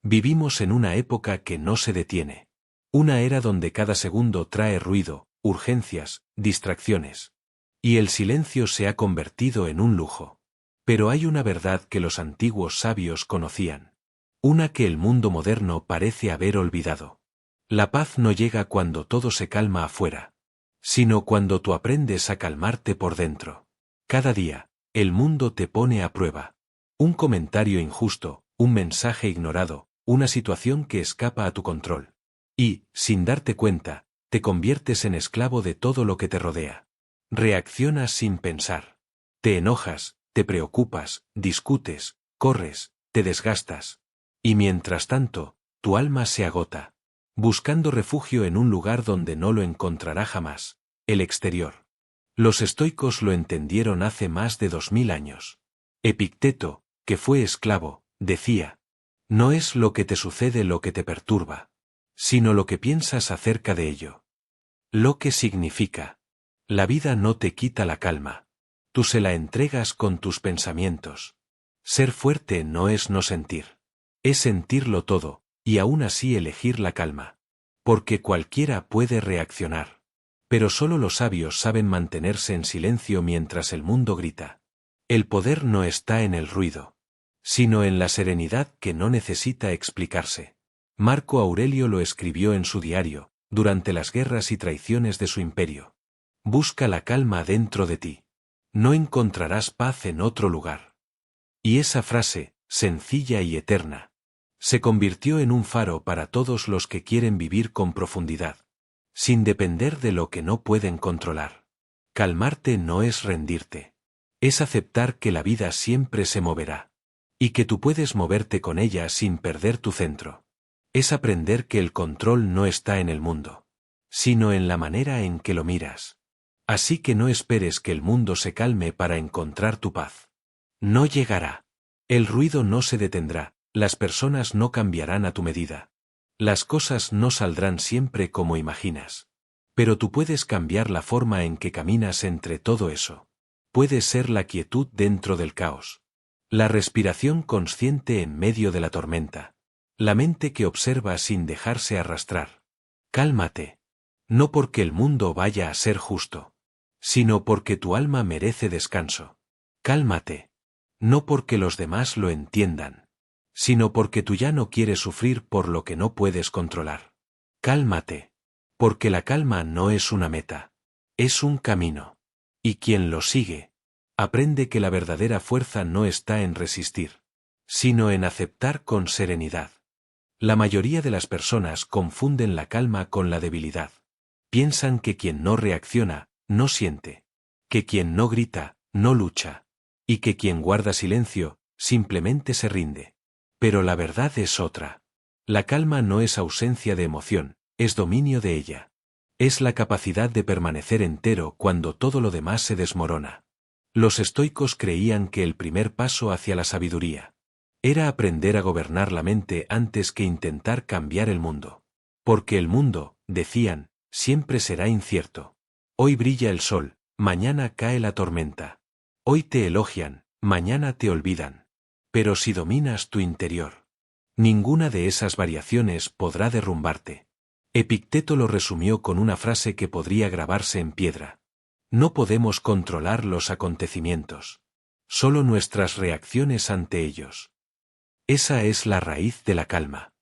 Vivimos en una época que no se detiene. Una era donde cada segundo trae ruido, urgencias, distracciones. Y el silencio se ha convertido en un lujo. Pero hay una verdad que los antiguos sabios conocían. Una que el mundo moderno parece haber olvidado. La paz no llega cuando todo se calma afuera, sino cuando tú aprendes a calmarte por dentro. Cada día, el mundo te pone a prueba. Un comentario injusto, un mensaje ignorado, una situación que escapa a tu control. Y, sin darte cuenta, te conviertes en esclavo de todo lo que te rodea. Reaccionas sin pensar. Te enojas, te preocupas, discutes, corres, te desgastas. Y mientras tanto, tu alma se agota, buscando refugio en un lugar donde no lo encontrará jamás, el exterior. Los estoicos lo entendieron hace más de 2000 años. Epicteto, que fue esclavo, decía: no es lo que te sucede lo que te perturba, sino lo que piensas acerca de ello. Lo que significa: la vida no te quita la calma. Tú se la entregas con tus pensamientos. Ser fuerte no es no sentir. Es sentirlo todo, y aún así elegir la calma. Porque cualquiera puede reaccionar. Pero solo los sabios saben mantenerse en silencio mientras el mundo grita. El poder no está en el ruido, sino en la serenidad que no necesita explicarse. Marco Aurelio lo escribió en su diario, durante las guerras y traiciones de su imperio. Busca la calma dentro de ti. No encontrarás paz en otro lugar. Y esa frase, sencilla y eterna, se convirtió en un faro para todos los que quieren vivir con profundidad, sin depender de lo que no pueden controlar. Calmarte no es rendirte. Es aceptar que la vida siempre se moverá. Y que tú puedes moverte con ella sin perder tu centro. Es aprender que el control no está en el mundo, sino en la manera en que lo miras. Así que no esperes que el mundo se calme para encontrar tu paz. No llegará. El ruido no se detendrá. Las personas no cambiarán a tu medida. Las cosas no saldrán siempre como imaginas. Pero tú puedes cambiar la forma en que caminas entre todo eso. Puedes ser la quietud dentro del caos. La respiración consciente en medio de la tormenta. La mente que observa sin dejarse arrastrar. Cálmate. No porque el mundo vaya a ser justo, sino porque tu alma merece descanso. Cálmate. No porque los demás lo entiendan, sino porque tú ya no quieres sufrir por lo que no puedes controlar. Cálmate. Porque la calma no es una meta, es un camino. Y quien lo sigue, aprende que la verdadera fuerza no está en resistir, sino en aceptar con serenidad. La mayoría de las personas confunden la calma con la debilidad. Piensan que quien no reacciona, no siente. Que quien no grita, no lucha. Y que quien guarda silencio, simplemente se rinde. Pero la verdad es otra. La calma no es ausencia de emoción, es dominio de ella. Es la capacidad de permanecer entero cuando todo lo demás se desmorona. Los estoicos creían que el primer paso hacia la sabiduría era aprender a gobernar la mente antes que intentar cambiar el mundo. Porque el mundo, decían, siempre será incierto. Hoy brilla el sol, mañana cae la tormenta. Hoy te elogian, mañana te olvidan. Pero si dominas tu interior, ninguna de esas variaciones podrá derrumbarte. Epicteto lo resumió con una frase que podría grabarse en piedra. No podemos controlar los acontecimientos, solo nuestras reacciones ante ellos. Esa es la raíz de la calma.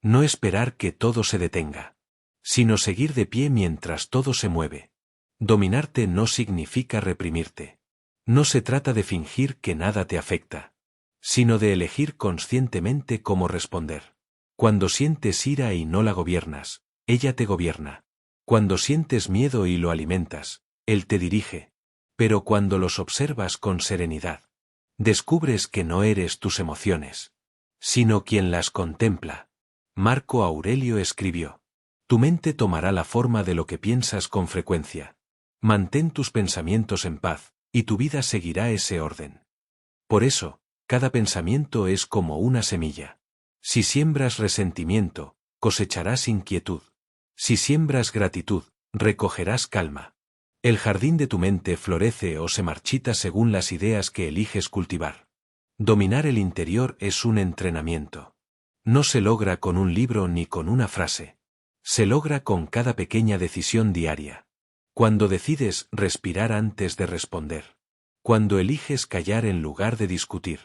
No esperar que todo se detenga, sino seguir de pie mientras todo se mueve. Dominarte no significa reprimirte. No se trata de fingir que nada te afecta, sino de elegir conscientemente cómo responder. Cuando sientes ira y no la gobiernas, ella te gobierna. Cuando sientes miedo y lo alimentas, él te dirige. Pero cuando los observas con serenidad, descubres que no eres tus emociones, sino quien las contempla. Marco Aurelio escribió: tu mente tomará la forma de lo que piensas con frecuencia. Mantén tus pensamientos en paz, y tu vida seguirá ese orden. Por eso, cada pensamiento es como una semilla. Si siembras resentimiento, cosecharás inquietud. Si siembras gratitud, recogerás calma. El jardín de tu mente florece o se marchita según las ideas que eliges cultivar. Dominar el interior es un entrenamiento. No se logra con un libro ni con una frase. Se logra con cada pequeña decisión diaria. Cuando decides respirar antes de responder. Cuando eliges callar en lugar de discutir.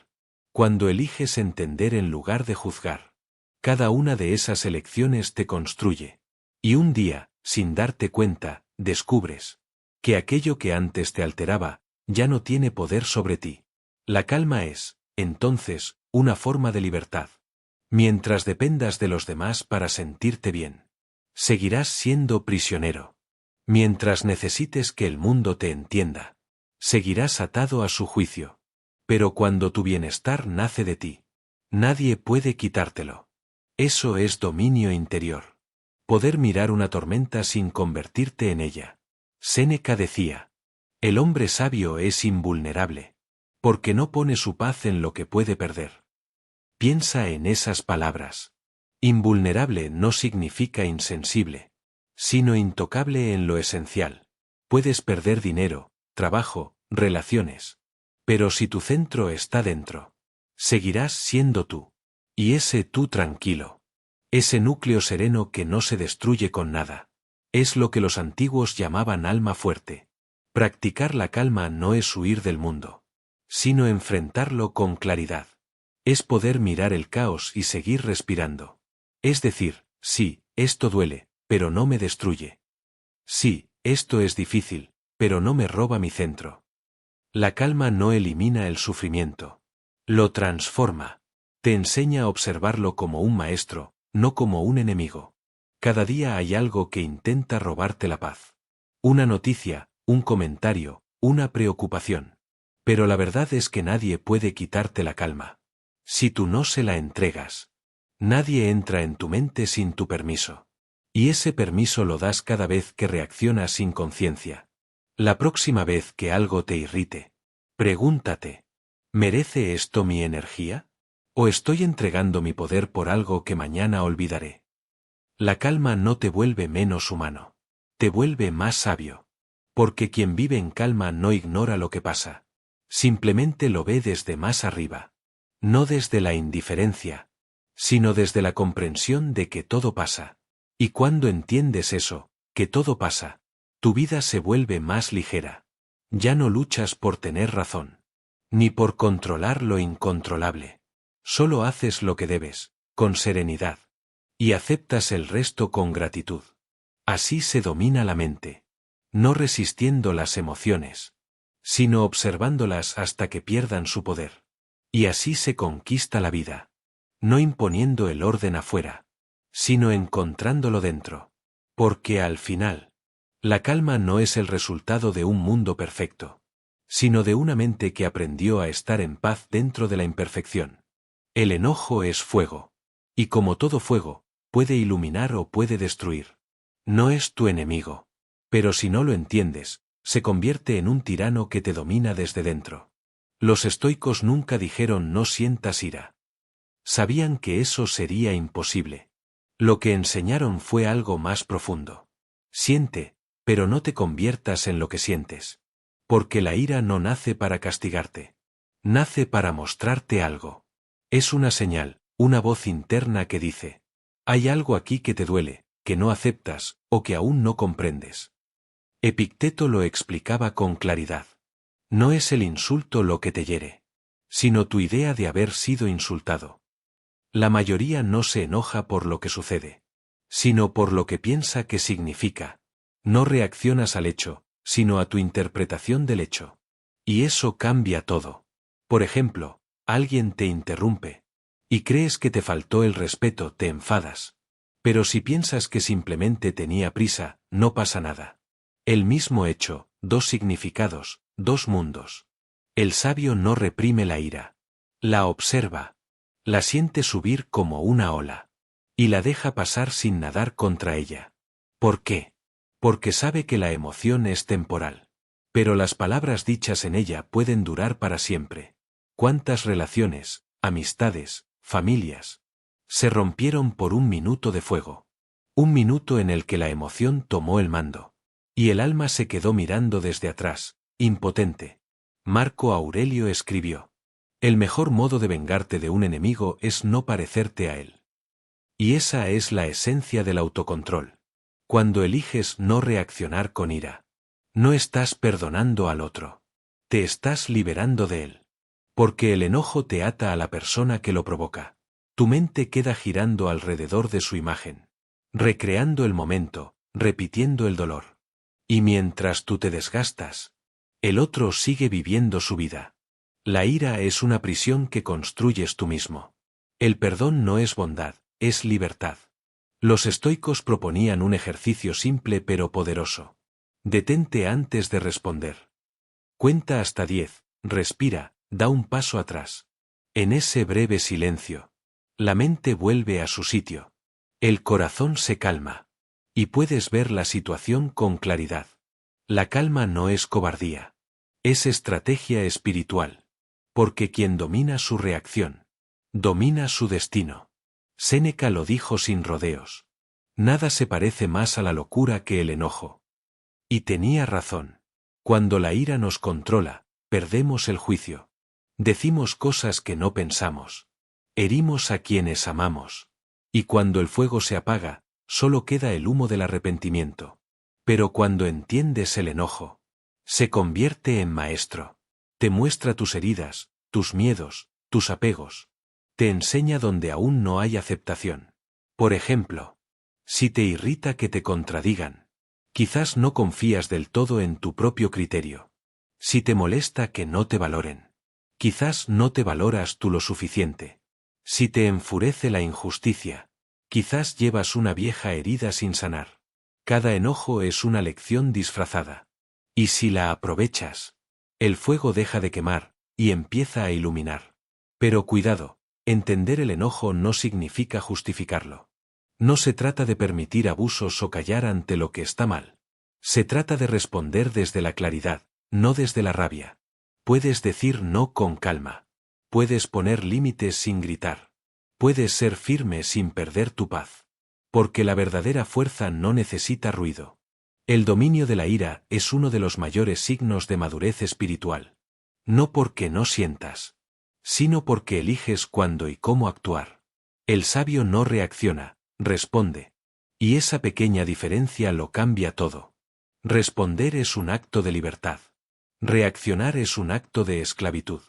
Cuando eliges entender en lugar de juzgar. Cada una de esas elecciones te construye. Y un día, sin darte cuenta, descubres que aquello que antes te alteraba, ya no tiene poder sobre ti. La calma es, entonces, una forma de libertad. Mientras dependas de los demás para sentirte bien, seguirás siendo prisionero. Mientras necesites que el mundo te entienda, seguirás atado a su juicio. Pero cuando tu bienestar nace de ti, nadie puede quitártelo. Eso es dominio interior. Poder mirar una tormenta sin convertirte en ella. Séneca decía: el hombre sabio es invulnerable, porque no pone su paz en lo que puede perder. Piensa en esas palabras. Invulnerable no significa insensible, sino intocable en lo esencial. Puedes perder dinero, trabajo, relaciones. Pero si tu centro está dentro, seguirás siendo tú. Y ese tú tranquilo. Ese núcleo sereno que no se destruye con nada. Es lo que los antiguos llamaban alma fuerte. Practicar la calma no es huir del mundo, sino enfrentarlo con claridad. Es poder mirar el caos y seguir respirando. Es decir, sí, esto duele, pero no me destruye. Sí, esto es difícil, pero no me roba mi centro. La calma no elimina el sufrimiento. Lo transforma. Te enseña a observarlo como un maestro, no como un enemigo. Cada día hay algo que intenta robarte la paz. Una noticia, un comentario, una preocupación. Pero la verdad es que nadie puede quitarte la calma. Si tú no se la entregas, nadie entra en tu mente sin tu permiso. Y ese permiso lo das cada vez que reaccionas sin conciencia. La próxima vez que algo te irrite, pregúntate: ¿merece esto mi energía? ¿O estoy entregando mi poder por algo que mañana olvidaré? La calma no te vuelve menos humano. Te vuelve más sabio. Porque quien vive en calma no ignora lo que pasa. Simplemente lo ve desde más arriba. No desde la indiferencia, sino desde la comprensión de que todo pasa. Y cuando entiendes eso, que todo pasa, tu vida se vuelve más ligera. Ya no luchas por tener razón, ni por controlar lo incontrolable. Solo haces lo que debes, con serenidad, y aceptas el resto con gratitud. Así se domina la mente, no resistiendo las emociones, sino observándolas hasta que pierdan su poder. Y así se conquista la vida, no imponiendo el orden afuera, sino encontrándolo dentro. Porque al final, la calma no es el resultado de un mundo perfecto, sino de una mente que aprendió a estar en paz dentro de la imperfección. El enojo es fuego, y como todo fuego, puede iluminar o puede destruir. No es tu enemigo, pero si no lo entiendes, se convierte en un tirano que te domina desde dentro. Los estoicos nunca dijeron no sientas ira. Sabían que eso sería imposible. Lo que enseñaron fue algo más profundo. Siente, pero no te conviertas en lo que sientes. Porque la ira no nace para castigarte. Nace para mostrarte algo. Es una señal, una voz interna que dice: hay algo aquí que te duele, que no aceptas, o que aún no comprendes. Epicteto lo explicaba con claridad. No es el insulto lo que te hiere, sino tu idea de haber sido insultado. La mayoría no se enoja por lo que sucede, sino por lo que piensa que significa. No reaccionas al hecho, sino a tu interpretación del hecho. Y eso cambia todo. Por ejemplo, alguien te interrumpe, y crees que te faltó el respeto, te enfadas. Pero si piensas que simplemente tenía prisa, no pasa nada. El mismo hecho, dos significados, dos mundos. El sabio no reprime la ira. La observa. La siente subir como una ola. Y la deja pasar sin nadar contra ella. ¿Por qué? Porque sabe que la emoción es temporal. Pero las palabras dichas en ella pueden durar para siempre. ¿Cuántas relaciones, amistades, familias se rompieron por un minuto de fuego? Un minuto en el que la emoción tomó el mando. Y el alma se quedó mirando desde atrás, impotente. Marco Aurelio escribió: el mejor modo de vengarte de un enemigo es no parecerte a él. Y esa es la esencia del autocontrol. Cuando eliges no reaccionar con ira, no estás perdonando al otro. Te estás liberando de él. Porque el enojo te ata a la persona que lo provoca. Tu mente queda girando alrededor de su imagen, recreando el momento, repitiendo el dolor. Y mientras tú te desgastas, el otro sigue viviendo su vida. La ira es una prisión que construyes tú mismo. El perdón no es bondad, es libertad. Los estoicos proponían un ejercicio simple pero poderoso. Detente antes de responder. Cuenta hasta 10, respira, da un paso atrás. En ese breve silencio, la mente vuelve a su sitio. El corazón se calma. Y puedes ver la situación con claridad. La calma no es cobardía. Es estrategia espiritual. Porque quien domina su reacción, domina su destino. Séneca lo dijo sin rodeos. Nada se parece más a la locura que el enojo. Y tenía razón. Cuando la ira nos controla, perdemos el juicio. Decimos cosas que no pensamos. Herimos a quienes amamos. Y cuando el fuego se apaga, solo queda el humo del arrepentimiento. Pero cuando entiendes el enojo, se convierte en maestro. Te muestra tus heridas, tus miedos, tus apegos. Te enseña donde aún no hay aceptación. Por ejemplo, si te irrita que te contradigan, quizás no confías del todo en tu propio criterio. Si te molesta que no te valoren, quizás no te valoras tú lo suficiente. Si te enfurece la injusticia, quizás llevas una vieja herida sin sanar. Cada enojo es una lección disfrazada. Y si la aprovechas, el fuego deja de quemar y empieza a iluminar. Pero cuidado, entender el enojo no significa justificarlo. No se trata de permitir abusos o callar ante lo que está mal. Se trata de responder desde la claridad, no desde la rabia. Puedes decir no con calma. Puedes poner límites sin gritar. Puedes ser firme sin perder tu paz. Porque la verdadera fuerza no necesita ruido. El dominio de la ira es uno de los mayores signos de madurez espiritual. No porque no sientas, sino porque eliges cuándo y cómo actuar. El sabio no reacciona, responde. Y esa pequeña diferencia lo cambia todo. Responder es un acto de libertad. Reaccionar es un acto de esclavitud.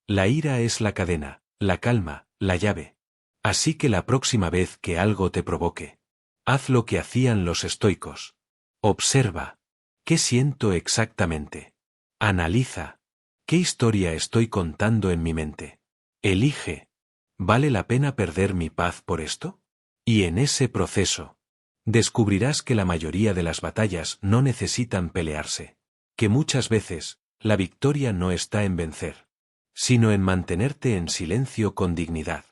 La ira es la cadena, la calma, la llave. Así que la próxima vez que algo te provoque, haz lo que hacían los estoicos. Observa. ¿Qué siento exactamente? Analiza. ¿Qué historia estoy contando en mi mente? Elige. ¿Vale la pena perder mi paz por esto? Y en ese proceso, descubrirás que la mayoría de las batallas no necesitan pelearse. Que muchas veces, la victoria no está en vencer, sino en mantenerte en silencio con dignidad.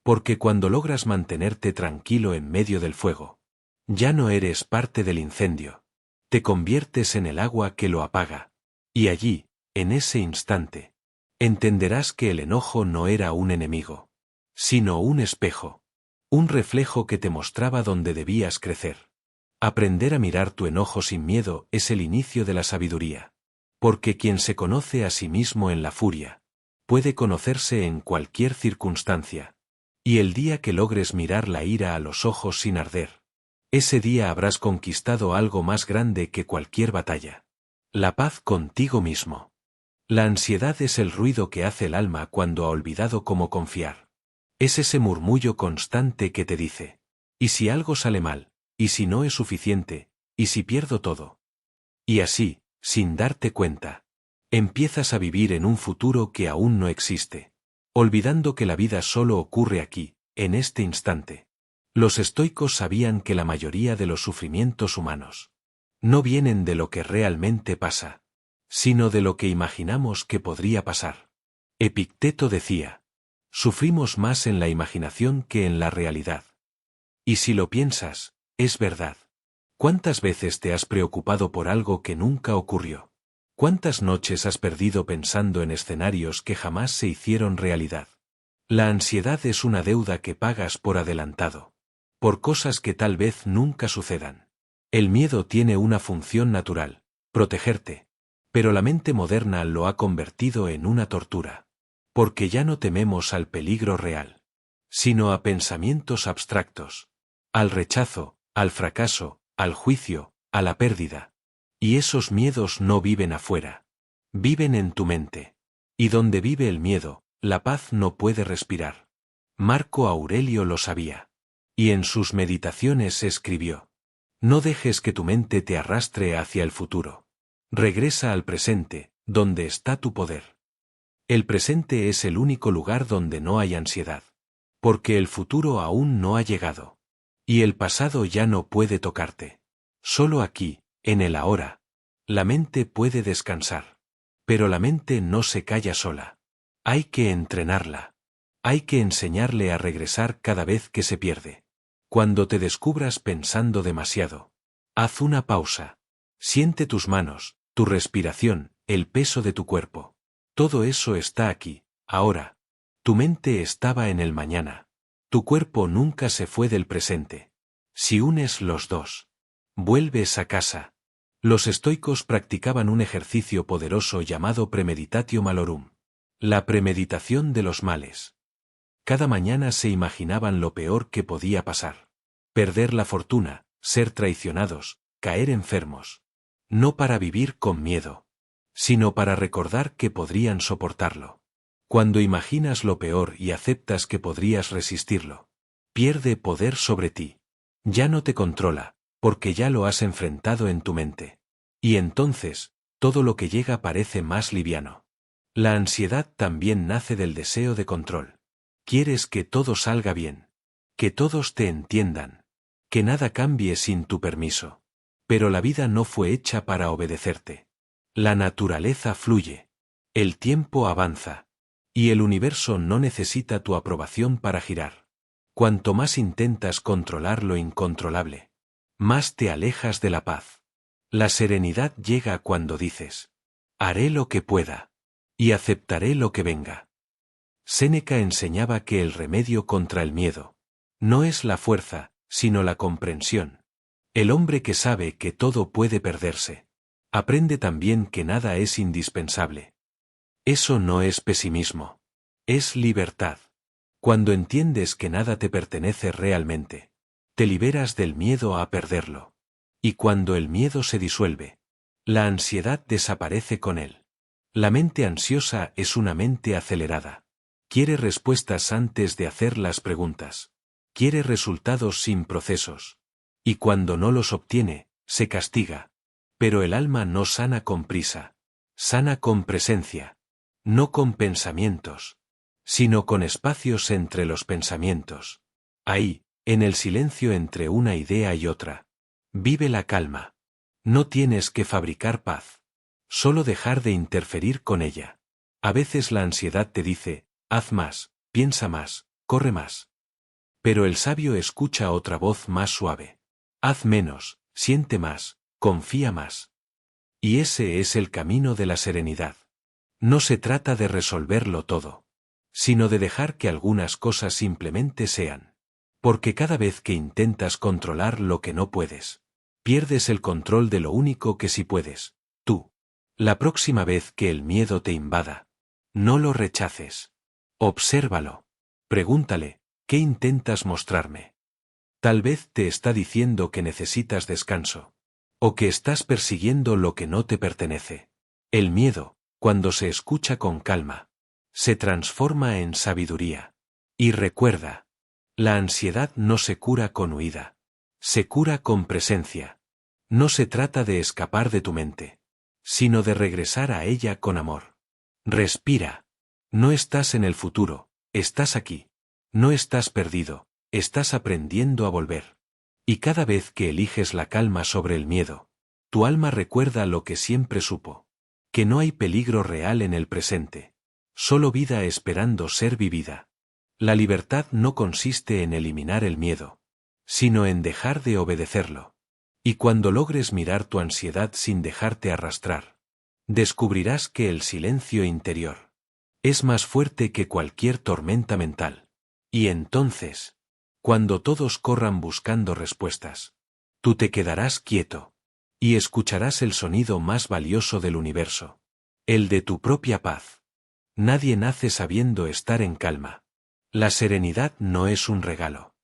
Porque cuando logras mantenerte tranquilo en medio del fuego, ya no eres parte del incendio. Te conviertes en el agua que lo apaga. Y allí, en ese instante, entenderás que el enojo no era un enemigo, sino un espejo. Un reflejo que te mostraba dónde debías crecer. Aprender a mirar tu enojo sin miedo es el inicio de la sabiduría. Porque quien se conoce a sí mismo en la furia, puede conocerse en cualquier circunstancia. Y el día que logres mirar la ira a los ojos sin arder, ese día habrás conquistado algo más grande que cualquier batalla. La paz contigo mismo. La ansiedad es el ruido que hace el alma cuando ha olvidado cómo confiar. Es ese murmullo constante que te dice, ¿y si algo sale mal? ¿Y si no es suficiente? ¿Y si pierdo todo? Y así, sin darte cuenta, empiezas a vivir en un futuro que aún no existe, olvidando que la vida solo ocurre aquí, en este instante. Los estoicos sabían que la mayoría de los sufrimientos humanos no vienen de lo que realmente pasa, sino de lo que imaginamos que podría pasar. Epicteto decía, sufrimos más en la imaginación que en la realidad. Y si lo piensas, es verdad. ¿Cuántas veces te has preocupado por algo que nunca ocurrió? ¿Cuántas noches has perdido pensando en escenarios que jamás se hicieron realidad? La ansiedad es una deuda que pagas por adelantado, por cosas que tal vez nunca sucedan. El miedo tiene una función natural, protegerte, pero la mente moderna lo ha convertido en una tortura. Porque ya no tememos al peligro real, sino a pensamientos abstractos, al rechazo, al fracaso, al juicio, a la pérdida. Y esos miedos no viven afuera. Viven en tu mente. Y donde vive el miedo, la paz no puede respirar. Marco Aurelio lo sabía. Y en sus meditaciones escribió: no dejes que tu mente te arrastre hacia el futuro. Regresa al presente, donde está tu poder. El presente es el único lugar donde no hay ansiedad. Porque el futuro aún no ha llegado. Y el pasado ya no puede tocarte. Solo aquí, en el ahora. La mente puede descansar. Pero la mente no se calla sola. Hay que entrenarla. Hay que enseñarle a regresar cada vez que se pierde. Cuando te descubras pensando demasiado, haz una pausa. Siente tus manos, tu respiración, el peso de tu cuerpo. Todo eso está aquí, ahora. Tu mente estaba en el mañana. Tu cuerpo nunca se fue del presente. Si unes los dos, vuelves a casa. Los estoicos practicaban un ejercicio poderoso llamado premeditatio malorum. La premeditación de los males. Cada mañana se imaginaban lo peor que podía pasar. Perder la fortuna, ser traicionados, caer enfermos. No para vivir con miedo, sino para recordar que podrían soportarlo. Cuando imaginas lo peor y aceptas que podrías resistirlo, pierde poder sobre ti. Ya no te controla, porque ya lo has enfrentado en tu mente. Y entonces, todo lo que llega parece más liviano. La ansiedad también nace del deseo de control. Quieres que todo salga bien, que todos te entiendan, que nada cambie sin tu permiso. Pero la vida no fue hecha para obedecerte. La naturaleza fluye. El tiempo avanza. Y el universo no necesita tu aprobación para girar. Cuanto más intentas controlar lo incontrolable, más te alejas de la paz. La serenidad llega cuando dices: haré lo que pueda. Y aceptaré lo que venga. Séneca enseñaba que el remedio contra el miedo no es la fuerza, sino la comprensión. El hombre que sabe que todo puede perderse, aprende también que nada es indispensable. Eso no es pesimismo. Es libertad. Cuando entiendes que nada te pertenece realmente, te liberas del miedo a perderlo. Y cuando el miedo se disuelve, la ansiedad desaparece con él. La mente ansiosa es una mente acelerada. Quiere respuestas antes de hacer las preguntas. Quiere resultados sin procesos. Y cuando no los obtiene, se castiga. Pero el alma no sana con prisa. Sana con presencia. No con pensamientos, sino con espacios entre los pensamientos. Ahí, en el silencio entre una idea y otra, vive la calma. No tienes que fabricar paz. Solo dejar de interferir con ella. A veces la ansiedad te dice: haz más, piensa más, corre más. Pero el sabio escucha otra voz más suave. Haz menos, siente más, confía más. Y ese es el camino de la serenidad. No se trata de resolverlo todo, sino de dejar que algunas cosas simplemente sean. Porque cada vez que intentas controlar lo que no puedes, pierdes el control de lo único que sí puedes, tú. La próxima vez que el miedo te invada, no lo rechaces. Obsérvalo. Pregúntale: ¿qué intentas mostrarme? Tal vez te está diciendo que necesitas descanso. O que estás persiguiendo lo que no te pertenece. El miedo, cuando se escucha con calma, se transforma en sabiduría. Y recuerda, la ansiedad no se cura con huida. Se cura con presencia. No se trata de escapar de tu mente, sino de regresar a ella con amor. Respira. No estás en el futuro, estás aquí. No estás perdido, estás aprendiendo a volver. Y cada vez que eliges la calma sobre el miedo, tu alma recuerda lo que siempre supo. Que no hay peligro real en el presente. Solo vida esperando ser vivida. La libertad no consiste en eliminar el miedo, sino en dejar de obedecerlo. Y cuando logres mirar tu ansiedad sin dejarte arrastrar, descubrirás que el silencio interior es más fuerte que cualquier tormenta mental. Y entonces, cuando todos corran buscando respuestas, tú te quedarás quieto y escucharás el sonido más valioso del universo, el de tu propia paz. Nadie nace sabiendo estar en calma. La serenidad no es un regalo.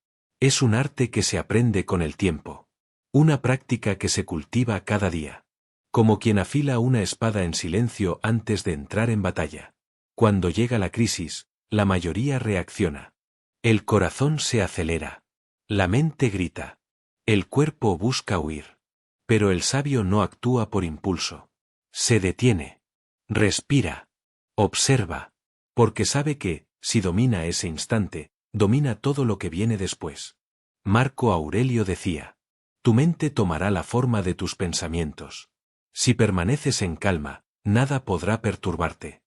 Es un arte que se aprende con el tiempo. Una práctica que se cultiva cada día. Como quien afila una espada en silencio antes de entrar en batalla. Cuando llega la crisis, la mayoría reacciona. El corazón se acelera. La mente grita. El cuerpo busca huir. Pero el sabio no actúa por impulso. Se detiene. Respira. Observa. Porque sabe que, si domina ese instante, domina todo lo que viene después. Marco Aurelio decía: tu mente tomará la forma de tus pensamientos. Si permaneces en calma, nada podrá perturbarte.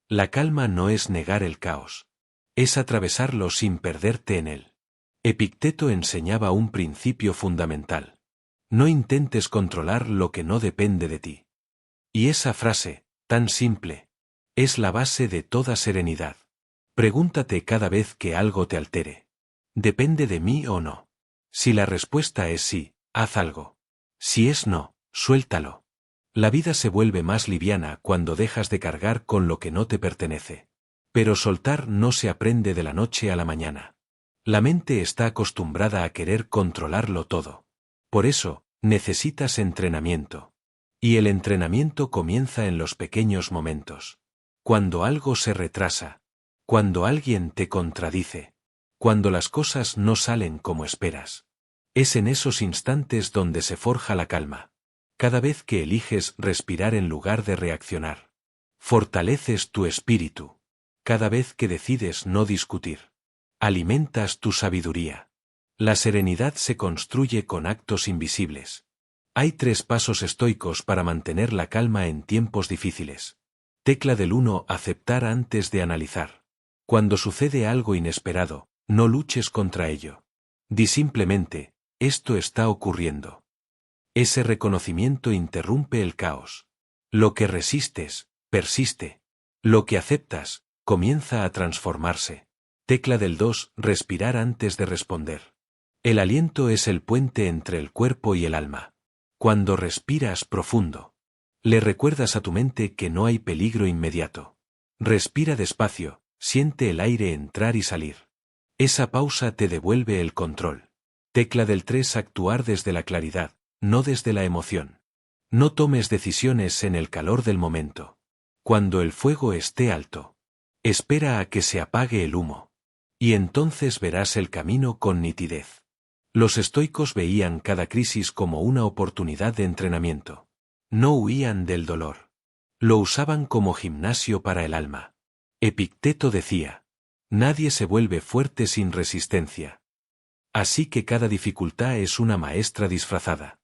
La calma no es negar el caos. Es atravesarlo sin perderte en él. Epicteto enseñaba un principio fundamental. No intentes controlar lo que no depende de ti. Y esa frase, tan simple, es la base de toda serenidad. Pregúntate cada vez que algo te altere: ¿depende de mí o no? Si la respuesta es sí, haz algo. Si es no, suéltalo. La vida se vuelve más liviana cuando dejas de cargar con lo que no te pertenece. Pero soltar no se aprende de la noche a la mañana. La mente está acostumbrada a querer controlarlo todo. Por eso, necesitas entrenamiento. Y el entrenamiento comienza en los pequeños momentos. Cuando algo se retrasa. Cuando alguien te contradice. Cuando las cosas no salen como esperas. Es en esos instantes donde se forja la calma. Cada vez que eliges respirar en lugar de reaccionar. Fortaleces tu espíritu. Cada vez que decides no discutir. Alimentas tu sabiduría. La serenidad se construye con actos invisibles. Hay 3 pasos estoicos para mantener la calma en tiempos difíciles. Tecla del 1: aceptar antes de analizar. Cuando sucede algo inesperado, no luches contra ello. Di simplemente: esto está ocurriendo. Ese reconocimiento interrumpe el caos. Lo que resistes, persiste. Lo que aceptas, comienza a transformarse. Tecla del 2: respirar antes de responder. El aliento es el puente entre el cuerpo y el alma. Cuando respiras profundo, le recuerdas a tu mente que no hay peligro inmediato. Respira despacio, siente el aire entrar y salir. Esa pausa te devuelve el control. Tecla del 3: actuar desde la claridad, no desde la emoción. No tomes decisiones en el calor del momento. Cuando el fuego esté alto, espera a que se apague el humo. Y entonces verás el camino con nitidez. Los estoicos veían cada crisis como una oportunidad de entrenamiento. No huían del dolor. Lo usaban como gimnasio para el alma. Epicteto decía: nadie se vuelve fuerte sin resistencia. Así que cada dificultad es una maestra disfrazada.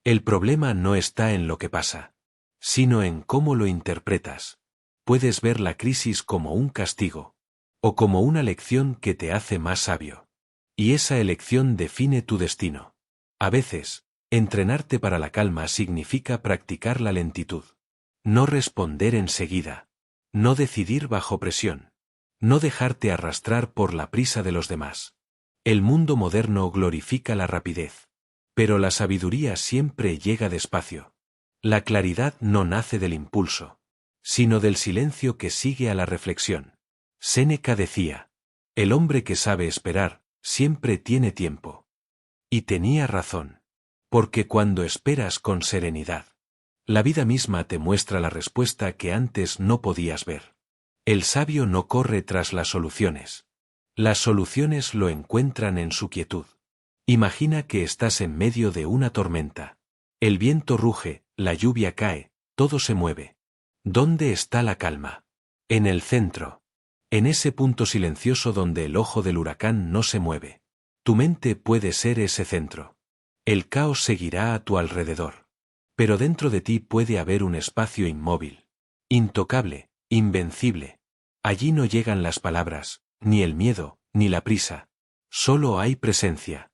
El problema no está en lo que pasa, sino en cómo lo interpretas. Puedes ver la crisis como un castigo, o como una lección que te hace más sabio. Y esa elección define tu destino. A veces, entrenarte para la calma significa practicar la lentitud. No responder enseguida. No decidir bajo presión. No dejarte arrastrar por la prisa de los demás. El mundo moderno glorifica la rapidez. Pero la sabiduría siempre llega despacio. La claridad no nace del impulso, sino del silencio que sigue a la reflexión. Séneca decía: el hombre que sabe esperar, siempre tiene tiempo. Y tenía razón. Porque cuando esperas con serenidad, la vida misma te muestra la respuesta que antes no podías ver. El sabio no corre tras las soluciones. Las soluciones lo encuentran en su quietud. Imagina que estás en medio de una tormenta. El viento ruge, la lluvia cae, todo se mueve. ¿Dónde está la calma? En el centro. En ese punto silencioso donde el ojo del huracán no se mueve. Tu mente puede ser ese centro. El caos seguirá a tu alrededor. Pero dentro de ti puede haber un espacio inmóvil. Intocable, invencible. Allí no llegan las palabras, ni el miedo, ni la prisa. Solo hay presencia.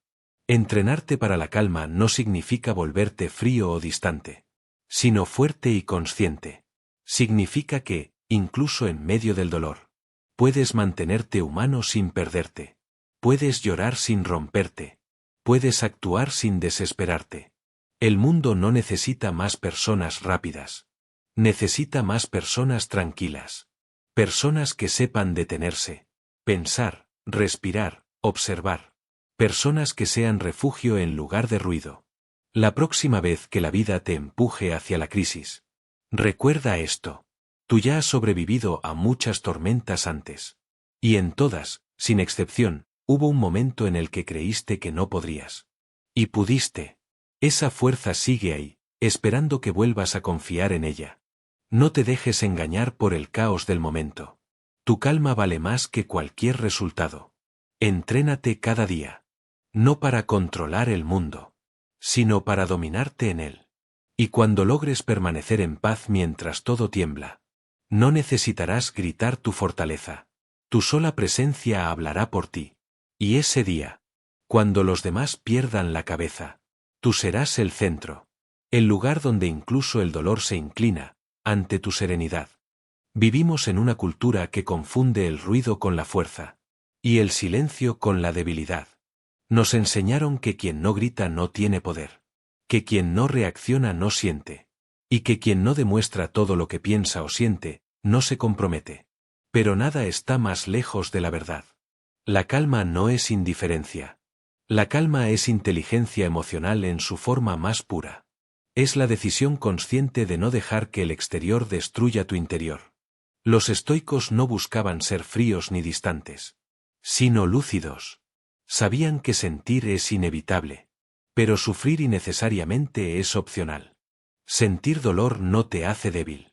Entrenarte para la calma no significa volverte frío o distante, sino fuerte y consciente. Significa que, incluso en medio del dolor, puedes mantenerte humano sin perderte. Puedes llorar sin romperte. Puedes actuar sin desesperarte. El mundo no necesita más personas rápidas. Necesita más personas tranquilas. Personas que sepan detenerse, pensar, respirar, observar. Personas que sean refugio en lugar de ruido. La próxima vez que la vida te empuje hacia la crisis, recuerda esto. Tú ya has sobrevivido a muchas tormentas antes. Y en todas, sin excepción, hubo un momento en el que creíste que no podrías. Y pudiste. Esa fuerza sigue ahí, esperando que vuelvas a confiar en ella. No te dejes engañar por el caos del momento. Tu calma vale más que cualquier resultado. Entrénate cada día. No para controlar el mundo, sino para dominarte en él. Y cuando logres permanecer en paz mientras todo tiembla, no necesitarás gritar tu fortaleza. Tu sola presencia hablará por ti. Y ese día, cuando los demás pierdan la cabeza, tú serás el centro. El lugar donde incluso el dolor se inclina, ante tu serenidad. Vivimos en una cultura que confunde el ruido con la fuerza, y el silencio con la debilidad. Nos enseñaron que quien no grita no tiene poder, que quien no reacciona no siente, y que quien no demuestra todo lo que piensa o siente, no se compromete. Pero nada está más lejos de la verdad. La calma no es indiferencia. La calma es inteligencia emocional en su forma más pura. Es la decisión consciente de no dejar que el exterior destruya tu interior. Los estoicos no buscaban ser fríos ni distantes, sino lúcidos. Sabían que sentir es inevitable, pero sufrir innecesariamente es opcional. Sentir dolor no te hace débil.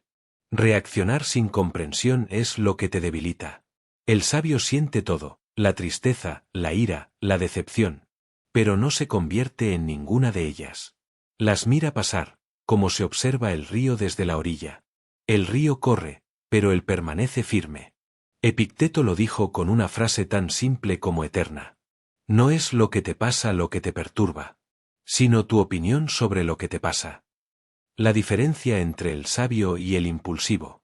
Reaccionar sin comprensión es lo que te debilita. El sabio siente todo, la tristeza, la ira, la decepción, pero no se convierte en ninguna de ellas. Las mira pasar, como se observa el río desde la orilla. El río corre, pero él permanece firme. Epicteto lo dijo con una frase tan simple como eterna. No es lo que te pasa lo que te perturba, sino tu opinión sobre lo que te pasa. La diferencia entre el sabio y el impulsivo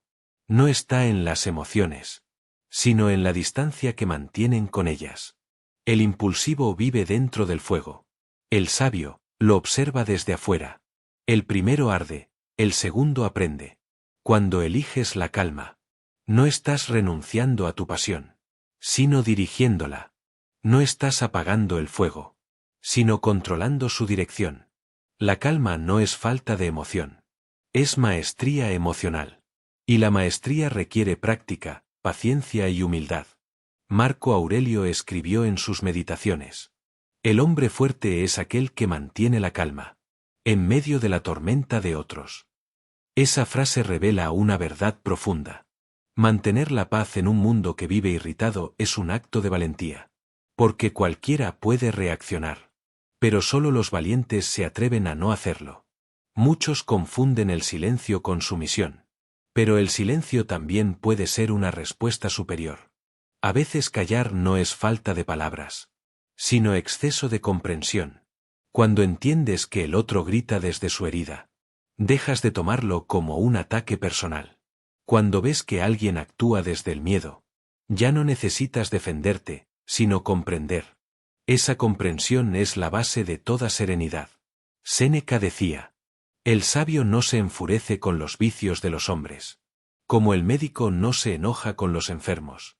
no está en las emociones, sino en la distancia que mantienen con ellas. El impulsivo vive dentro del fuego. El sabio lo observa desde afuera. El primero arde, el segundo aprende. Cuando eliges la calma, no estás renunciando a tu pasión, sino dirigiéndola. No estás apagando el fuego, sino controlando su dirección. La calma no es falta de emoción. Es maestría emocional. Y la maestría requiere práctica, paciencia y humildad. Marco Aurelio escribió en sus meditaciones: el hombre fuerte es aquel que mantiene la calma, en medio de la tormenta de otros. Esa frase revela una verdad profunda. Mantener la paz en un mundo que vive irritado es un acto de valentía. Porque cualquiera puede reaccionar. Pero solo los valientes se atreven a no hacerlo. Muchos confunden el silencio con sumisión. Pero el silencio también puede ser una respuesta superior. A veces callar no es falta de palabras, sino exceso de comprensión. Cuando entiendes que el otro grita desde su herida, dejas de tomarlo como un ataque personal. Cuando ves que alguien actúa desde el miedo, ya no necesitas defenderte, sino comprender. Esa comprensión es la base de toda serenidad. Séneca decía: el sabio no se enfurece con los vicios de los hombres, como el médico no se enoja con los enfermos.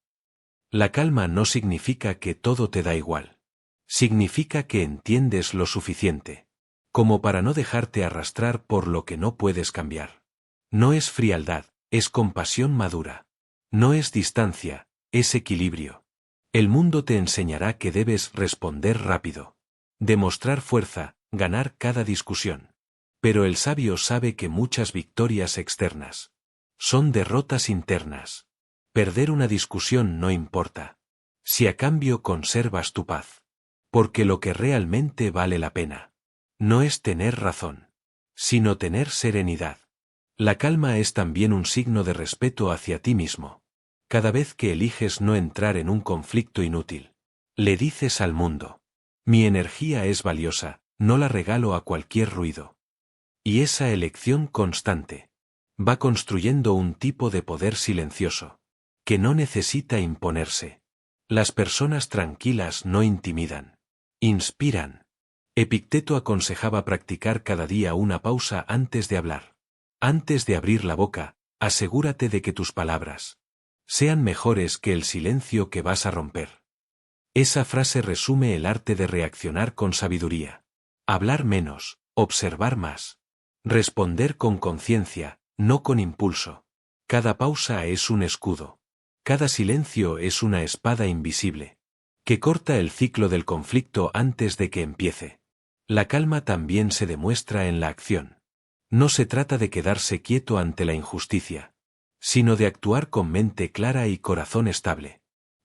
La calma no significa que todo te da igual. Significa que entiendes lo suficiente, como para no dejarte arrastrar por lo que no puedes cambiar. No es frialdad, es compasión madura. No es distancia, es equilibrio. El mundo te enseñará que debes responder rápido, demostrar fuerza, ganar cada discusión. Pero el sabio sabe que muchas victorias externas son derrotas internas. Perder una discusión no importa, si a cambio conservas tu paz. Porque lo que realmente vale la pena no es tener razón, sino tener serenidad. La calma es también un signo de respeto hacia ti mismo. Cada vez que eliges no entrar en un conflicto inútil, le dices al mundo: mi energía es valiosa, no la regalo a cualquier ruido. Y esa elección constante va construyendo un tipo de poder silencioso, que no necesita imponerse. Las personas tranquilas no intimidan, inspiran. Epicteto aconsejaba practicar cada día una pausa antes de hablar. Antes de abrir la boca, asegúrate de que tus palabras sean mejores que el silencio que vas a romper. Esa frase resume el arte de reaccionar con sabiduría. Hablar menos, observar más. Responder con conciencia, no con impulso. Cada pausa es un escudo. Cada silencio es una espada invisible, que corta el ciclo del conflicto antes de que empiece. La calma también se demuestra en la acción. No se trata de quedarse quieto ante la injusticia, sino de actuar con mente clara y corazón estable.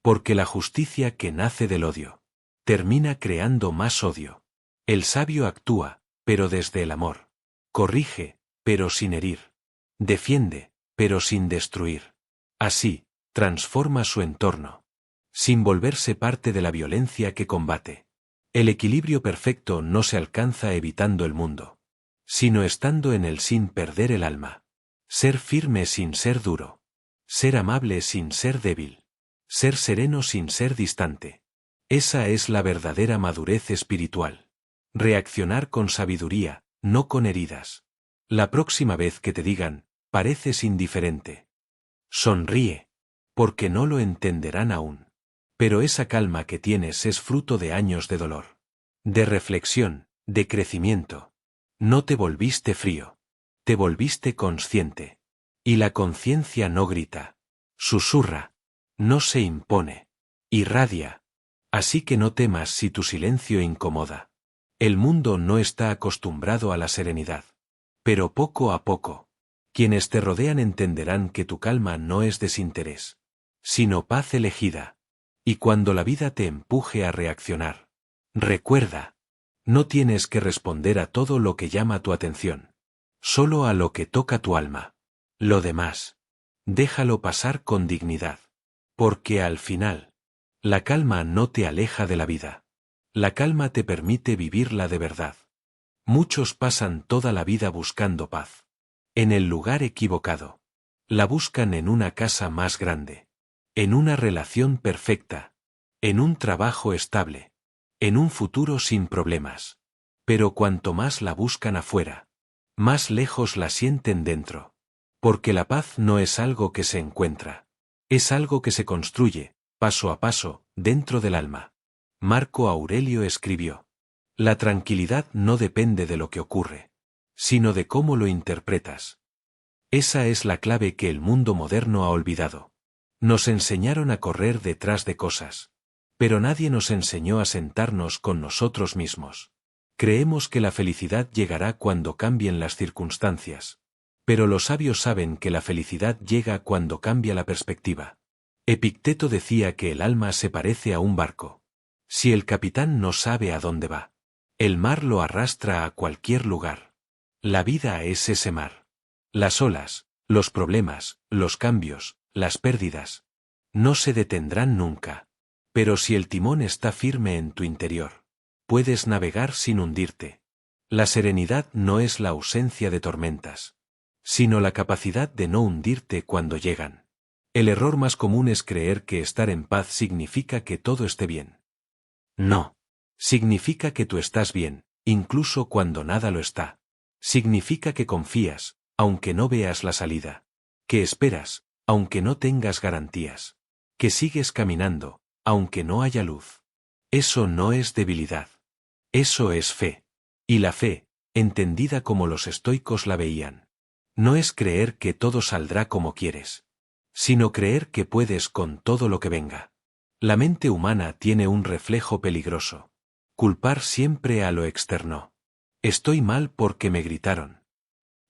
Porque la justicia que nace del odio termina creando más odio. El sabio actúa, pero desde el amor. Corrige, pero sin herir. Defiende, pero sin destruir. Así, transforma su entorno, sin volverse parte de la violencia que combate. El equilibrio perfecto no se alcanza evitando el mundo, sino estando en él sin perder el alma. Ser firme sin ser duro. Ser amable sin ser débil. Ser sereno sin ser distante. Esa es la verdadera madurez espiritual. Reaccionar con sabiduría, no con heridas. La próxima vez que te digan, pareces indiferente, sonríe, porque no lo entenderán aún. Pero esa calma que tienes es fruto de años de dolor, de reflexión, de crecimiento. No te volviste frío, te volviste consciente. Y la conciencia no grita, susurra, no se impone, irradia. Así que no temas si tu silencio incomoda. El mundo no está acostumbrado a la serenidad. Pero poco a poco, quienes te rodean entenderán que tu calma no es desinterés, sino paz elegida. Y cuando la vida te empuje a reaccionar, recuerda, no tienes que responder a todo lo que llama tu atención, solo a lo que toca tu alma. Lo demás, déjalo pasar con dignidad. Porque al final, la calma no te aleja de la vida. La calma te permite vivirla de verdad. Muchos pasan toda la vida buscando paz. En el lugar equivocado. La buscan en una casa más grande. En una relación perfecta. En un trabajo estable. En un futuro sin problemas. Pero cuanto más la buscan afuera, más lejos la sienten dentro. Porque la paz no es algo que se encuentra. Es algo que se construye, paso a paso, dentro del alma. Marco Aurelio escribió: la tranquilidad no depende de lo que ocurre, sino de cómo lo interpretas. Esa es la clave que el mundo moderno ha olvidado. Nos enseñaron a correr detrás de cosas, pero nadie nos enseñó a sentarnos con nosotros mismos. Creemos que la felicidad llegará cuando cambien las circunstancias, pero los sabios saben que la felicidad llega cuando cambia la perspectiva. Epicteto decía que el alma se parece a un barco. Si el capitán no sabe a dónde va, el mar lo arrastra a cualquier lugar. La vida es ese mar. Las olas, los problemas, los cambios, las pérdidas, no se detendrán nunca. Pero si el timón está firme en tu interior, puedes navegar sin hundirte. La serenidad no es la ausencia de tormentas, sino la capacidad de no hundirte cuando llegan. El error más común es creer que estar en paz significa que todo esté bien. No. Significa que tú estás bien, incluso cuando nada lo está. Significa que confías, aunque no veas la salida. Que esperas, aunque no tengas garantías. Que sigues caminando, aunque no haya luz. Eso no es debilidad. Eso es fe. Y la fe, entendida como los estoicos la veían, no es creer que todo saldrá como quieres, sino creer que puedes con todo lo que venga. La mente humana tiene un reflejo peligroso. Culpar siempre a lo externo. Estoy mal porque me gritaron.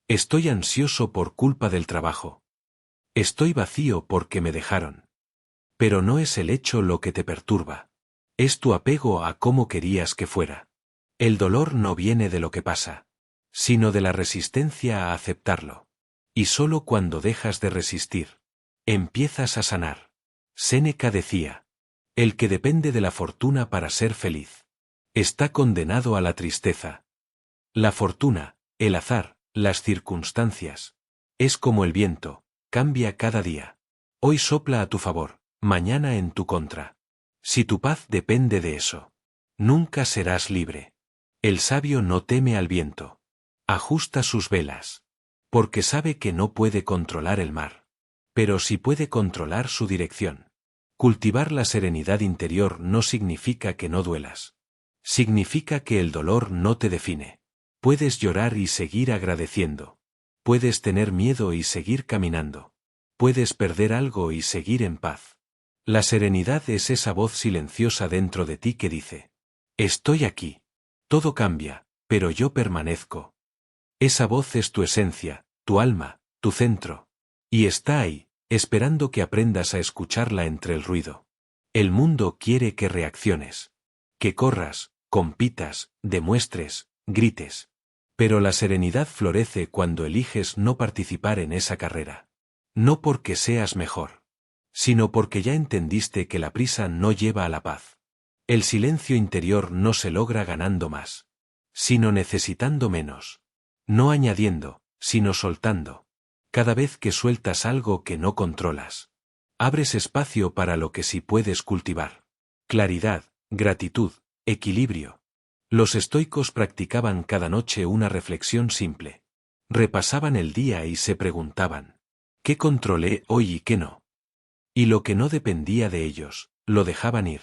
Estoy ansioso por culpa del trabajo. Estoy vacío porque me dejaron. Pero no es el hecho lo que te perturba. Es tu apego a cómo querías que fuera. El dolor no viene de lo que pasa, sino de la resistencia a aceptarlo. Y solo cuando dejas de resistir, empiezas a sanar. Séneca decía: el que depende de la fortuna para ser feliz, está condenado a la tristeza. La fortuna, el azar, las circunstancias, es como el viento, cambia cada día. Hoy sopla a tu favor, mañana en tu contra. Si tu paz depende de eso, nunca serás libre. El sabio no teme al viento. Ajusta sus velas, porque sabe que no puede controlar el mar, pero sí puede controlar su dirección. Cultivar la serenidad interior no significa que no duelas. Significa que el dolor no te define. Puedes llorar y seguir agradeciendo. Puedes tener miedo y seguir caminando. Puedes perder algo y seguir en paz. La serenidad es esa voz silenciosa dentro de ti que dice: estoy aquí. Todo cambia, pero yo permanezco. Esa voz es tu esencia, tu alma, tu centro. Y está ahí, esperando que aprendas a escucharla entre el ruido. El mundo quiere que reacciones. Que corras, compitas, demuestres, grites. Pero la serenidad florece cuando eliges no participar en esa carrera. No porque seas mejor, sino porque ya entendiste que la prisa no lleva a la paz. El silencio interior no se logra ganando más, sino necesitando menos. No añadiendo, sino soltando. Cada vez que sueltas algo que no controlas, abres espacio para lo que sí puedes cultivar. Claridad, gratitud, equilibrio. Los estoicos practicaban cada noche una reflexión simple. Repasaban el día y se preguntaban: ¿qué controlé hoy y qué no? Y lo que no dependía de ellos, lo dejaban ir.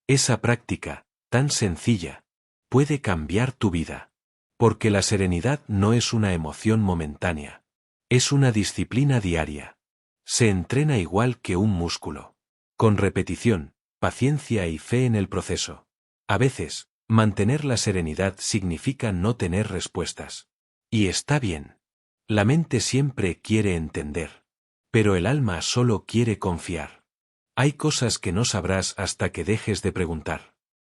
Esa práctica, tan sencilla, puede cambiar tu vida. Porque la serenidad no es una emoción momentánea. Es una disciplina diaria. Se entrena igual que un músculo. Con repetición, paciencia y fe en el proceso. A veces, mantener la serenidad significa no tener respuestas. Y está bien. La mente siempre quiere entender. Pero el alma solo quiere confiar. Hay cosas que no sabrás hasta que dejes de preguntar.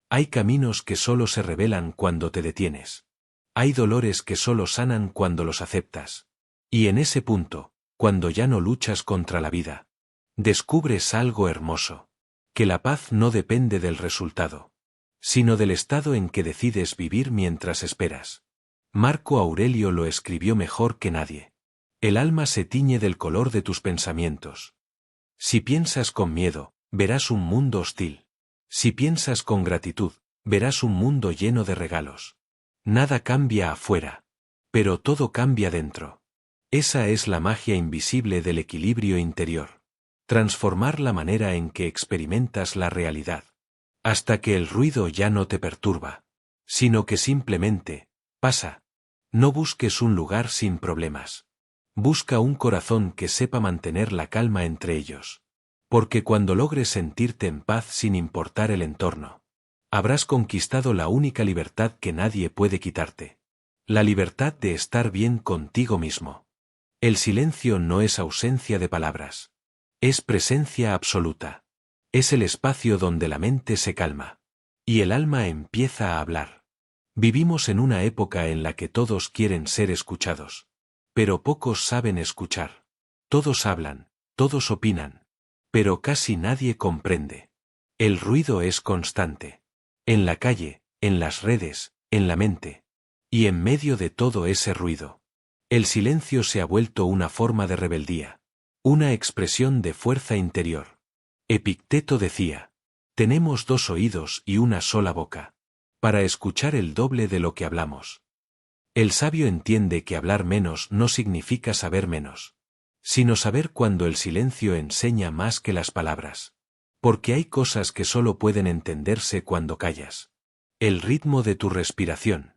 Hay caminos que solo se revelan cuando te detienes. Hay dolores que solo sanan cuando los aceptas. Y en ese punto, cuando ya no luchas contra la vida, descubres algo hermoso. Que la paz no depende del resultado, sino del estado en que decides vivir mientras esperas. Marco Aurelio lo escribió mejor que nadie. El alma se tiñe del color de tus pensamientos. Si piensas con miedo, verás un mundo hostil. Si piensas con gratitud, verás un mundo lleno de regalos. Nada cambia afuera, pero todo cambia dentro. Esa es la magia invisible del equilibrio interior. Transformar la manera en que experimentas la realidad. Hasta que el ruido ya no te perturba, sino que simplemente pasa. No busques un lugar sin problemas. Busca un corazón que sepa mantener la calma entre ellos. Porque cuando logres sentirte en paz sin importar el entorno, habrás conquistado la única libertad que nadie puede quitarte. La libertad de estar bien contigo mismo. El silencio no es ausencia de palabras. Es presencia absoluta. Es el espacio donde la mente se calma. Y el alma empieza a hablar. Vivimos en una época en la que todos quieren ser escuchados. Pero pocos saben escuchar. Todos hablan, todos opinan. Pero casi nadie comprende. El ruido es constante. En la calle, en las redes, en la mente. Y en medio de todo ese ruido, el silencio se ha vuelto una forma de rebeldía. Una expresión de fuerza interior. Epicteto decía: tenemos 2 oídos y una sola boca, para escuchar el doble de lo que hablamos. El sabio entiende que hablar menos no significa saber menos, sino saber cuando el silencio enseña más que las palabras. Porque hay cosas que solo pueden entenderse cuando callas. El ritmo de tu respiración.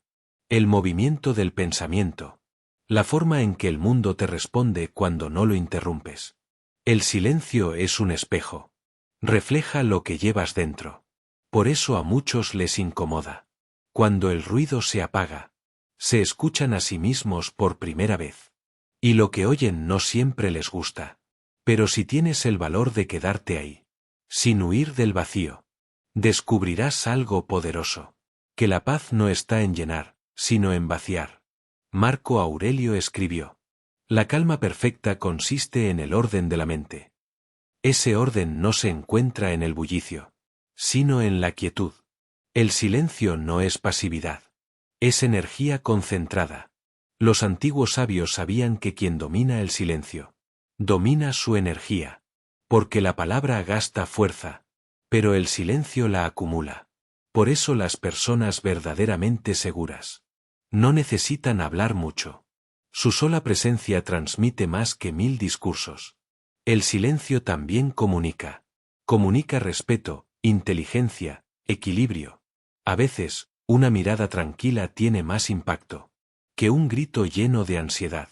El movimiento del pensamiento. La forma en que el mundo te responde cuando no lo interrumpes. El silencio es un espejo. Refleja lo que llevas dentro. Por eso a muchos les incomoda. Cuando el ruido se apaga, se escuchan a sí mismos por primera vez. Y lo que oyen no siempre les gusta. Pero si tienes el valor de quedarte ahí, sin huir del vacío, descubrirás algo poderoso. Que la paz no está en llenar, sino en vaciar. Marco Aurelio escribió: la calma perfecta consiste en el orden de la mente. Ese orden no se encuentra en el bullicio, sino en la quietud. El silencio no es pasividad. Es energía concentrada. Los antiguos sabios sabían que quien domina el silencio, domina su energía. Porque la palabra gasta fuerza, pero el silencio la acumula. Por eso las personas verdaderamente seguras no necesitan hablar mucho. Su sola presencia transmite más que 1000 discursos. El silencio también comunica. Comunica respeto, inteligencia, equilibrio. A veces, una mirada tranquila tiene más impacto que un grito lleno de ansiedad.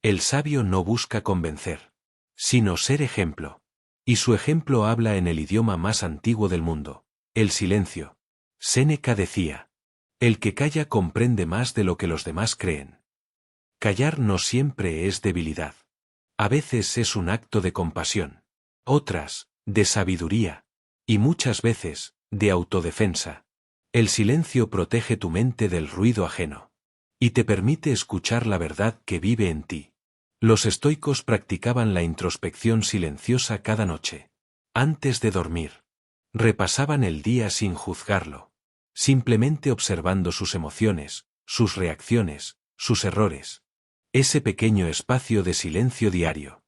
El sabio no busca convencer, sino ser ejemplo. Y su ejemplo habla en el idioma más antiguo del mundo, el silencio. Séneca decía: el que calla comprende más de lo que los demás creen. Callar no siempre es debilidad. A veces es un acto de compasión. Otras, de sabiduría. Y muchas veces, de autodefensa. El silencio protege tu mente del ruido ajeno. Y te permite escuchar la verdad que vive en ti. Los estoicos practicaban la introspección silenciosa cada noche. Antes de dormir. Repasaban el día sin juzgarlo. Simplemente observando sus emociones, sus reacciones, sus errores. Ese pequeño espacio de silencio diario.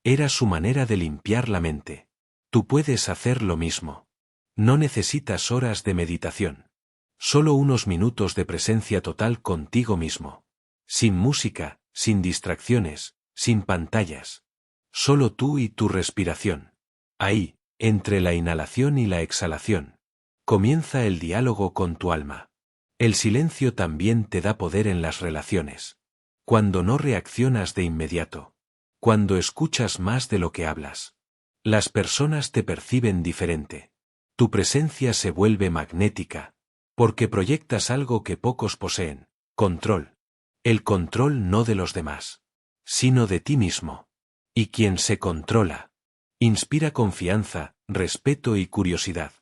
Era su manera de limpiar la mente. Tú puedes hacer lo mismo. No necesitas horas de meditación. Solo unos minutos de presencia total contigo mismo. Sin música, sin distracciones, sin pantallas. Solo tú y tu respiración. Ahí, entre la inhalación y la exhalación, comienza el diálogo con tu alma. El silencio también te da poder en las relaciones. Cuando no reaccionas de inmediato. Cuando escuchas más de lo que hablas. Las personas te perciben diferente. Tu presencia se vuelve magnética. Porque proyectas algo que pocos poseen: control. El control no de los demás, sino de ti mismo. Y quien se controla, inspira confianza, respeto y curiosidad.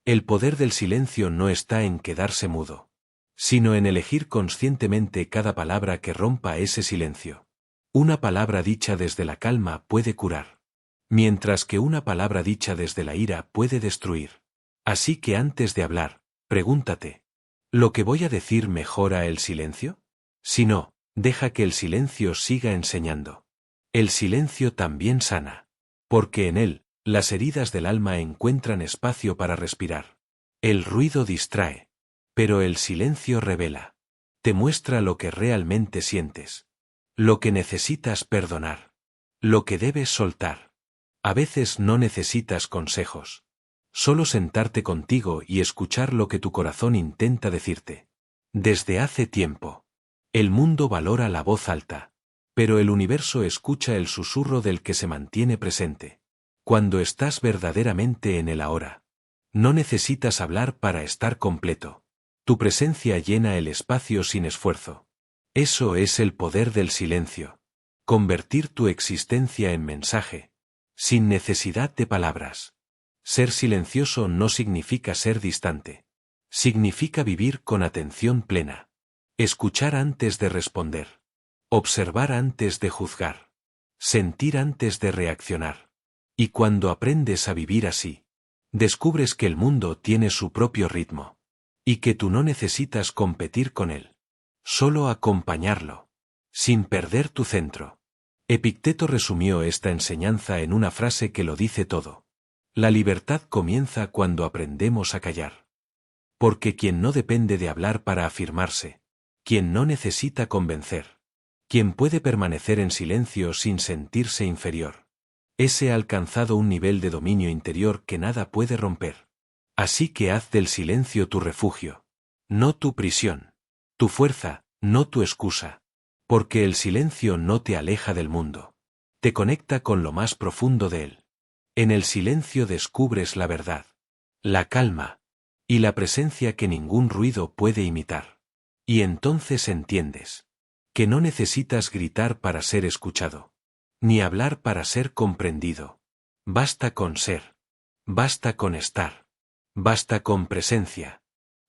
El poder del silencio no está en quedarse mudo, sino en elegir conscientemente cada palabra que rompa ese silencio. Una palabra dicha desde la calma puede curar, mientras que una palabra dicha desde la ira puede destruir. Así que antes de hablar, pregúntate: ¿lo que voy a decir mejora el silencio? Si no, deja que el silencio siga enseñando. El silencio también sana. Porque en él, las heridas del alma encuentran espacio para respirar. El ruido distrae. Pero el silencio revela. Te muestra lo que realmente sientes. Lo que necesitas perdonar. Lo que debes soltar. A veces no necesitas consejos. Solo sentarte contigo y escuchar lo que tu corazón intenta decirte. Desde hace tiempo. El mundo valora la voz alta. Pero el universo escucha el susurro del que se mantiene presente. Cuando estás verdaderamente en el ahora. No necesitas hablar para estar completo. Tu presencia llena el espacio sin esfuerzo. Eso es el poder del silencio. Convertir tu existencia en mensaje. Sin necesidad de palabras. Ser silencioso no significa ser distante. Significa vivir con atención plena. Escuchar antes de responder. Observar antes de juzgar. Sentir antes de reaccionar. Y cuando aprendes a vivir así, descubres que el mundo tiene su propio ritmo. Y que tú no necesitas competir con él. Solo acompañarlo. Sin perder tu centro. Epicteto resumió esta enseñanza en una frase que lo dice todo. La libertad comienza cuando aprendemos a callar. Porque quien no depende de hablar para afirmarse, quien no necesita convencer, quien puede permanecer en silencio sin sentirse inferior, ese ha alcanzado un nivel de dominio interior que nada puede romper. Así que haz del silencio tu refugio, no tu prisión, tu fuerza, no tu excusa, porque el silencio no te aleja del mundo, te conecta con lo más profundo de él. En el silencio descubres la verdad, la calma, y la presencia que ningún ruido puede imitar. Y entonces entiendes que no necesitas gritar para ser escuchado, ni hablar para ser comprendido. Basta con ser. Basta con estar. Basta con presencia.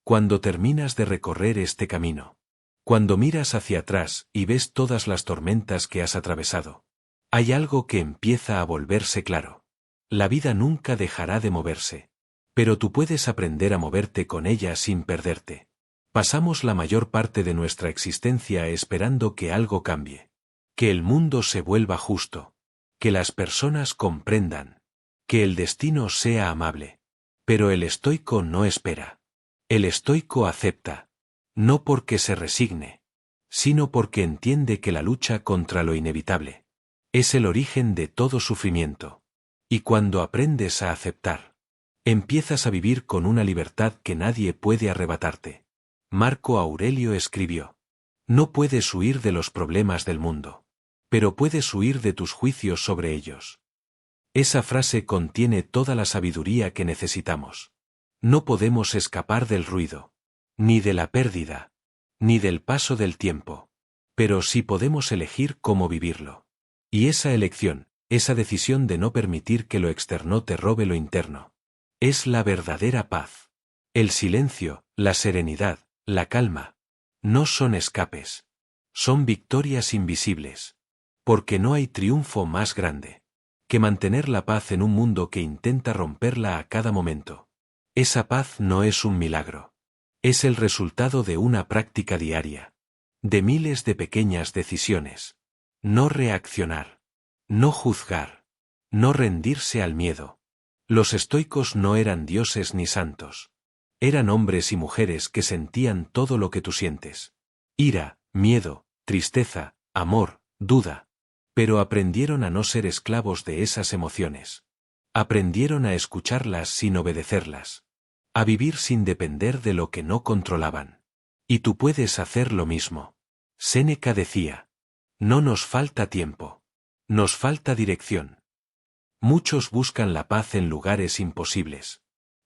Cuando terminas de recorrer este camino, cuando miras hacia atrás y ves todas las tormentas que has atravesado, hay algo que empieza a volverse claro. La vida nunca dejará de moverse. Pero tú puedes aprender a moverte con ella sin perderte. Pasamos la mayor parte de nuestra existencia esperando que algo cambie. Que el mundo se vuelva justo. Que las personas comprendan. Que el destino sea amable. Pero el estoico no espera. El estoico acepta. No porque se resigne, sino porque entiende que la lucha contra lo inevitable es el origen de todo sufrimiento. Y cuando aprendes a aceptar, empiezas a vivir con una libertad que nadie puede arrebatarte. Marco Aurelio escribió: no puedes huir de los problemas del mundo, pero puedes huir de tus juicios sobre ellos. Esa frase contiene toda la sabiduría que necesitamos. No podemos escapar del ruido, ni de la pérdida, ni del paso del tiempo, pero sí podemos elegir cómo vivirlo. Y esa elección, esa decisión de no permitir que lo externo te robe lo interno, es la verdadera paz. El silencio, la serenidad, la calma, no son escapes. Son victorias invisibles. Porque no hay triunfo más grande que mantener la paz en un mundo que intenta romperla a cada momento. Esa paz no es un milagro. Es el resultado de una práctica diaria. De miles de pequeñas decisiones. No reaccionar. No juzgar. No rendirse al miedo. Los estoicos no eran dioses ni santos. Eran hombres y mujeres que sentían todo lo que tú sientes. Ira, miedo, tristeza, amor, duda. Pero aprendieron a no ser esclavos de esas emociones. Aprendieron a escucharlas sin obedecerlas. A vivir sin depender de lo que no controlaban. Y tú puedes hacer lo mismo. Séneca decía: no nos falta tiempo. Nos falta dirección. Muchos buscan la paz en lugares imposibles.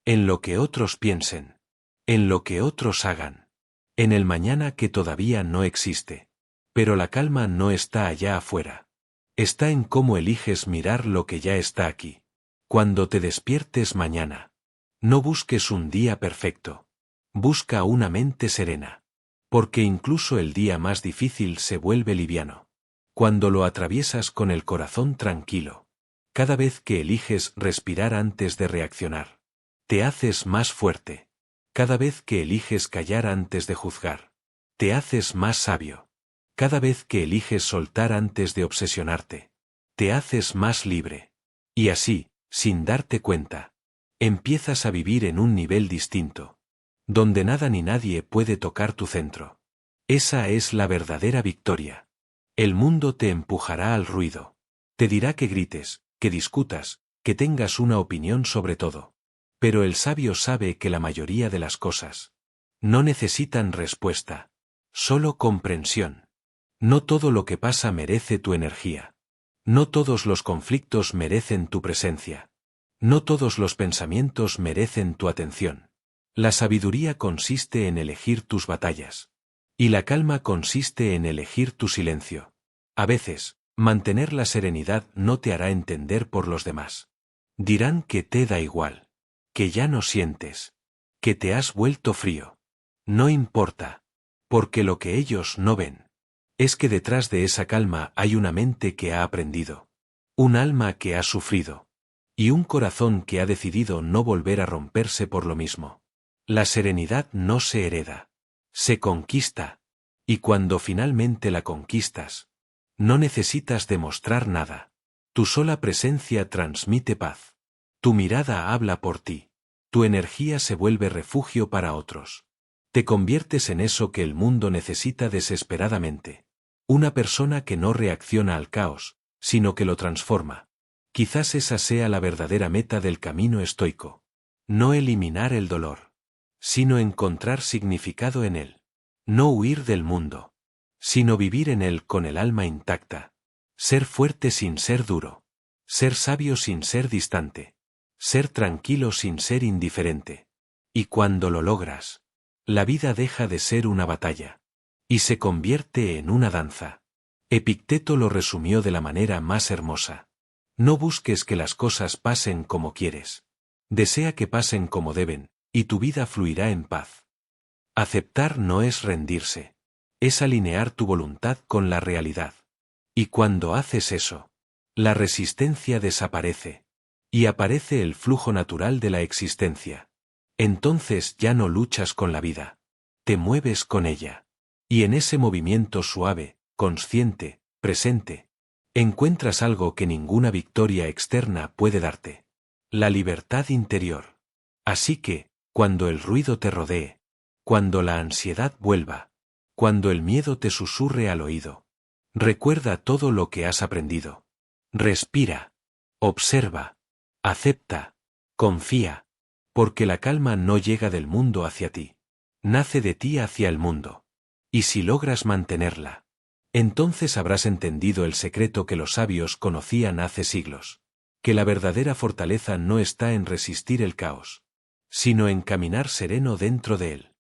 En lo que otros piensen. En lo que otros hagan. En el mañana que todavía no existe. Pero la calma no está allá afuera. Está en cómo eliges mirar lo que ya está aquí. Cuando te despiertes mañana, no busques un día perfecto. Busca una mente serena. Porque incluso el día más difícil se vuelve liviano. Cuando lo atraviesas con el corazón tranquilo. Cada vez que eliges respirar antes de reaccionar, te haces más fuerte. Cada vez que eliges callar antes de juzgar, te haces más sabio. Cada vez que eliges soltar antes de obsesionarte, te haces más libre. Y así, sin darte cuenta, empiezas a vivir en un nivel distinto, donde nada ni nadie puede tocar tu centro. Esa es la verdadera victoria. El mundo te empujará al ruido. Te dirá que grites, que discutas, que tengas una opinión sobre todo. Pero el sabio sabe que la mayoría de las cosas no necesitan respuesta, solo comprensión. No todo lo que pasa merece tu energía. No todos los conflictos merecen tu presencia. No todos los pensamientos merecen tu atención. La sabiduría consiste en elegir tus batallas. Y la calma consiste en elegir tu silencio. A veces, mantener la serenidad no te hará entender por los demás. Dirán que te da igual. Que ya no sientes. Que te has vuelto frío. No importa. Porque lo que ellos no ven es que detrás de esa calma hay una mente que ha aprendido. Un alma que ha sufrido. Y un corazón que ha decidido no volver a romperse por lo mismo. La serenidad no se hereda. Se conquista. Y cuando finalmente la conquistas, no necesitas demostrar nada. Tu sola presencia transmite paz. Tu mirada habla por ti. Tu energía se vuelve refugio para otros. Te conviertes en eso que el mundo necesita desesperadamente. Una persona que no reacciona al caos, sino que lo transforma. Quizás esa sea la verdadera meta del camino estoico. No eliminar el dolor, sino encontrar significado en él. No huir del mundo, sino vivir en él con el alma intacta. Ser fuerte sin ser duro. Ser sabio sin ser distante. Ser tranquilo sin ser indiferente. Y cuando lo logras, la vida deja de ser una batalla. Y se convierte en una danza. Epicteto lo resumió de la manera más hermosa. No busques que las cosas pasen como quieres. Desea que pasen como deben, y tu vida fluirá en paz. Aceptar no es rendirse. Es alinear tu voluntad con la realidad. Y cuando haces eso, la resistencia desaparece. Y aparece el flujo natural de la existencia. Entonces ya no luchas con la vida. Te mueves con ella. Y en ese movimiento suave, consciente, presente, encuentras algo que ninguna victoria externa puede darte. La libertad interior. Así que, cuando el ruido te rodee, cuando la ansiedad vuelva, cuando el miedo te susurre al oído, recuerda todo lo que has aprendido. Respira. Observa. Acepta. Confía. Porque la calma no llega del mundo hacia ti. Nace de ti hacia el mundo. Y si logras mantenerla, entonces habrás entendido el secreto que los sabios conocían hace siglos. Que la verdadera fortaleza no está en resistir el caos, sino en caminar sereno dentro de él.